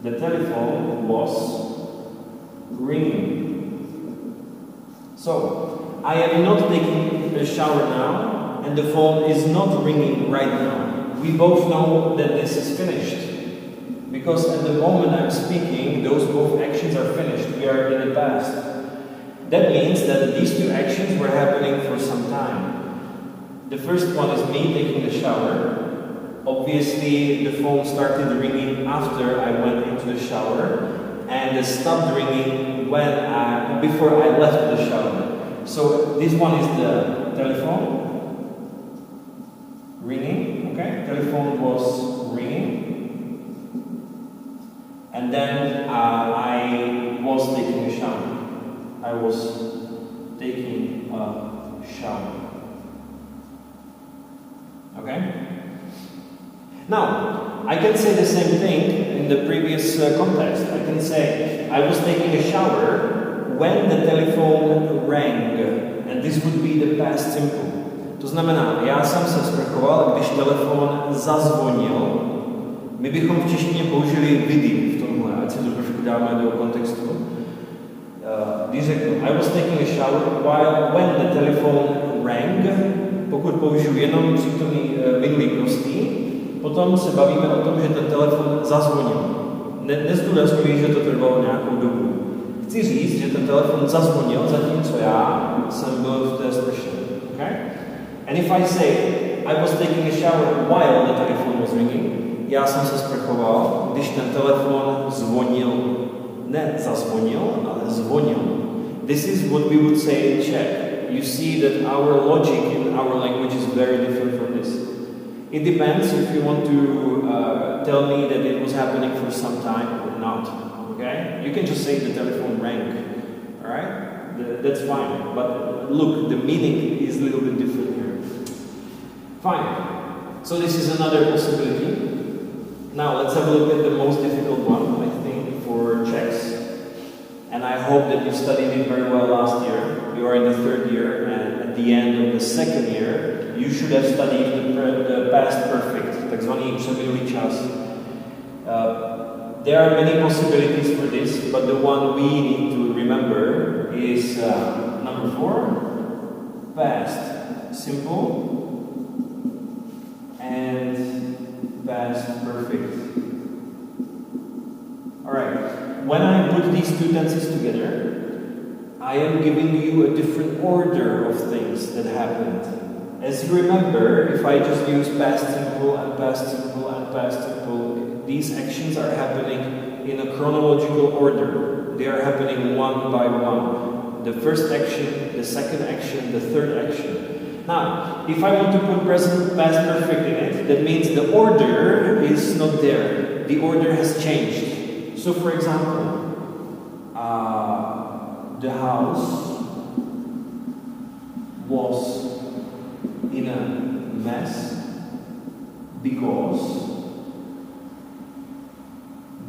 The telephone was ringing. So, I am not taking a shower now, and the phone is not ringing right now. We both know that this is finished. Because at the moment I'm speaking, those both actions are finished. We are in the past. That means that these two actions were happening for some time. The first one is me taking the shower. Obviously, the phone started ringing after I went into the shower, and it stopped ringing before I left the shower. So this one is the telephone ringing. Okay, telephone was ringing. And then I was taking a shower. I was taking a shower. Okay? Now, I can say the same thing in the previous context. I can say, I was taking a shower when the telephone rang. And this would be the past simple. To znamená, já jsem se sprchoval, když telefon zazvonil. My bychom v češtině použili vidim v tomhle, ať si to trošku dáme do kontextu. Když řeknu, I was taking a shower when the telephone rang, pokud použiju jenom přítomný minulý prostý, potom se bavíme o tom, že ten telefon zazvonil. Nezdůrazňuji, že to trvalo nějakou dobu. Chci říct, že ten telefon zazvonil, zatímco já jsem byl v té sprše. Okay? And if I say, I was taking a shower while the telephone was ringing, já jsem se sprchoval, když ten telefon zvonil. Ne zazvonil, ale zvonil. This is what we would say in Czech. You see that our logic in our language is very different from this. It depends if you want to tell me that it was happening for some time or not. Okay? You can just say the telephone rang. Alright? That's fine. But look, the meaning is a little bit different here. Fine. So this is another possibility. Now let's have a look at the most difficult one, I think, for Czechs. And I hope that you studied it very well last year. You are in the third year, and at the end of the second year, you should have studied the past perfect, takzvaný přeminulý čas. There are many possibilities for this, but the one we need to remember is number 4, past simple and past perfect. Alright, when I put these two tenses together, I am giving you a different order of things that happened. As you remember, if I just use past simple and past simple and past simple, these actions are happening in a chronological order. They are happening one by one. The first action, the second action, the third action. Now, if I want to put present past perfect in it, that means the order is not there. The order has changed. So, for example, the house was in a mess because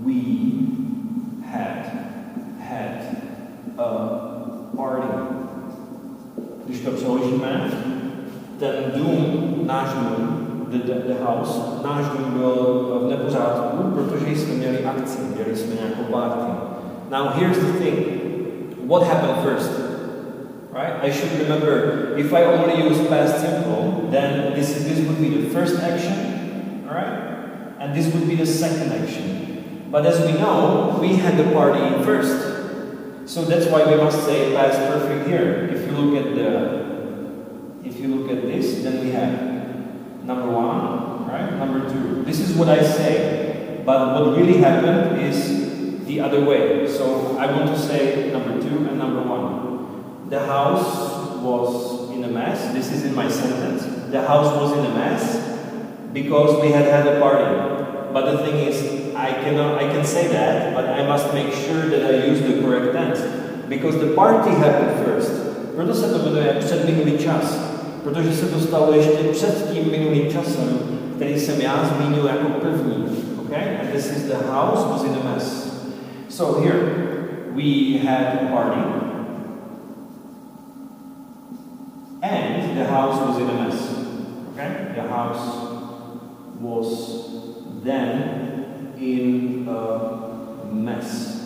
we had a party. Když to přeložíme, ten dům, náš dům, the house, náš dům byl v nepořádku, protože jsme měli akci, měli jsme nějakou party. Now here's the thing. What happened first? Right? I should remember, if I only use past simple, then this would be the first action, alright? And this would be the second action. But as we know, we had the party first. So that's why we must say past perfect here. If you look at this, then we have number 1, right? Number 2. This is what I say. But what really happened is the other way. So I want to say number 2 and number 1. The house was in a mess. This is in my sentence. The house was in a mess because we had a party. But the thing is, I can say that, but I must make sure that I use the correct tense. Because the party happened first. Proto se to jmenuje předminulý čas. Protože se to stalo ještě před tím minulým časem, který jsem já zmínil jako první. Okay? And this is the house was in a mess. So here, we had a party. And the house was in a mess. Okay? The house was then in a mess.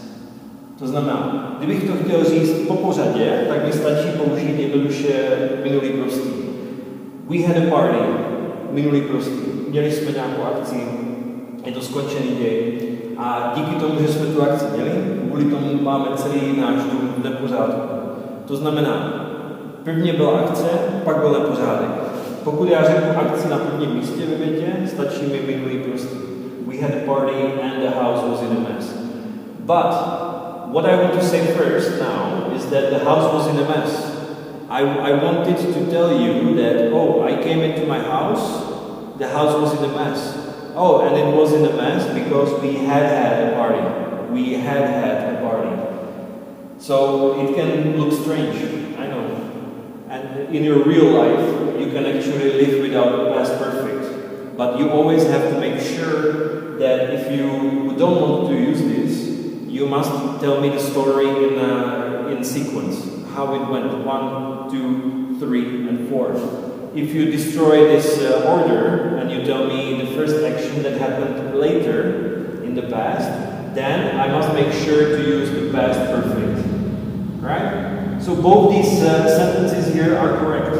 To znamená, kdybych to chtěl říct po pořadě, tak mi stačí použít jednoduše minulý prostý. We had a party, minulý prostý. Měli jsme nějakou akci, je to skončený děj. A díky tomu, že jsme tu akci měli, kvůli tomu máme celý náš dům v nepořádku. To znamená, prvně byla akce, pak byl nepořádek. Pokud já řeknu akci na prvním místě ve větě, stačí mi minulý prostý. We had a party and the house was in a mess. But what I want to say first now is that the house was in a mess. I wanted to tell you that, oh, I came into my house, the house was in a mess. Oh, and it was in a mess because we had a party. We had a party. So it can look strange, I know. And in your real life, you can actually live without past perfect. But you always have to make sure that if you don't want to use this, you must tell me the story in sequence, how it went, 1, 2, 3, and 4. If you destroy this order and you tell me the first action that happened later in the past, then I must make sure to use the past perfect. Right? So both these sentences here are correct,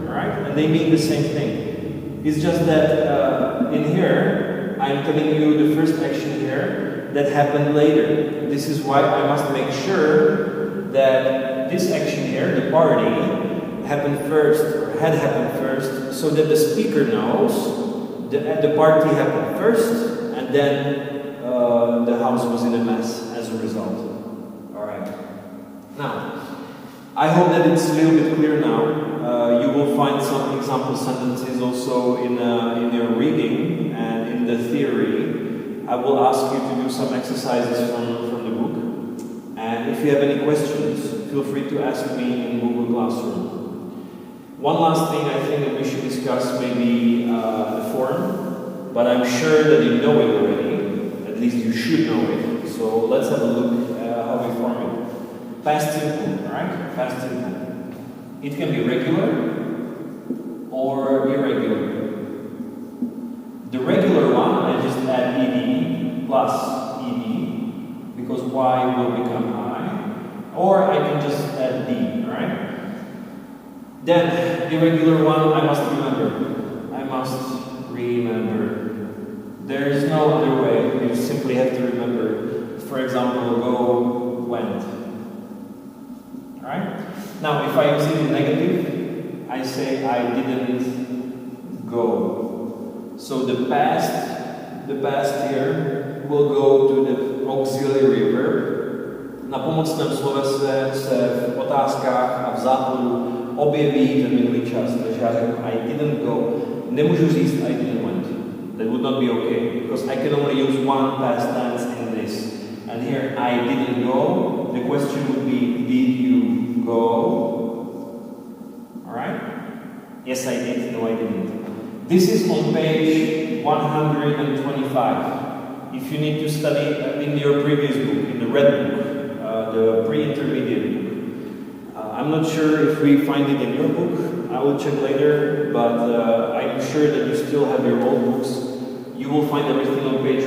right? And they mean the same thing. It's just that in here, I'm telling you the first action here that happened later. This is why I must make sure that this action here, the party, happened first, or had happened first, so that the speaker knows the party happened first, and then the house was in a mess as a result. Alright. Now, I hope that it's a little bit clear now. You will find some example sentences also in your reading and in the theory. I will ask you to do some exercises from the book. And if you have any questions, feel free to ask me in Google Classroom. One last thing I think that we should discuss may be the form, but I'm sure that you know it already. At least you should know it. So let's have a look at how we form it. Past simple, right? Past simple. It can be regular or irregular. The regular one, I just add ed plus ed, because y will become I, or I can just add d, right? Then, irregular one, I must remember. I must remember. There is no other way. You simply have to remember. For example, go, went. Alright? Now, if I use it in negative, I say I didn't go. So the past here will go to the auxiliary verb. Na pomocném slove se v otázkách a v záporu objeví ten minulý čas, takže já řeknu I didn't go. Nemůžu říct I didn't went. That would not be okay, because I can only use one past tense in this. And here I didn't go. The question would be, did you go? Alright? Yes, I did. No, I didn't. This is on page 125. If you need to study in your previous book, in the red book, the pre-intermediate book. I'm not sure if we find it in your book. I will check later, but I'm sure that you still have your old books. You will find everything on page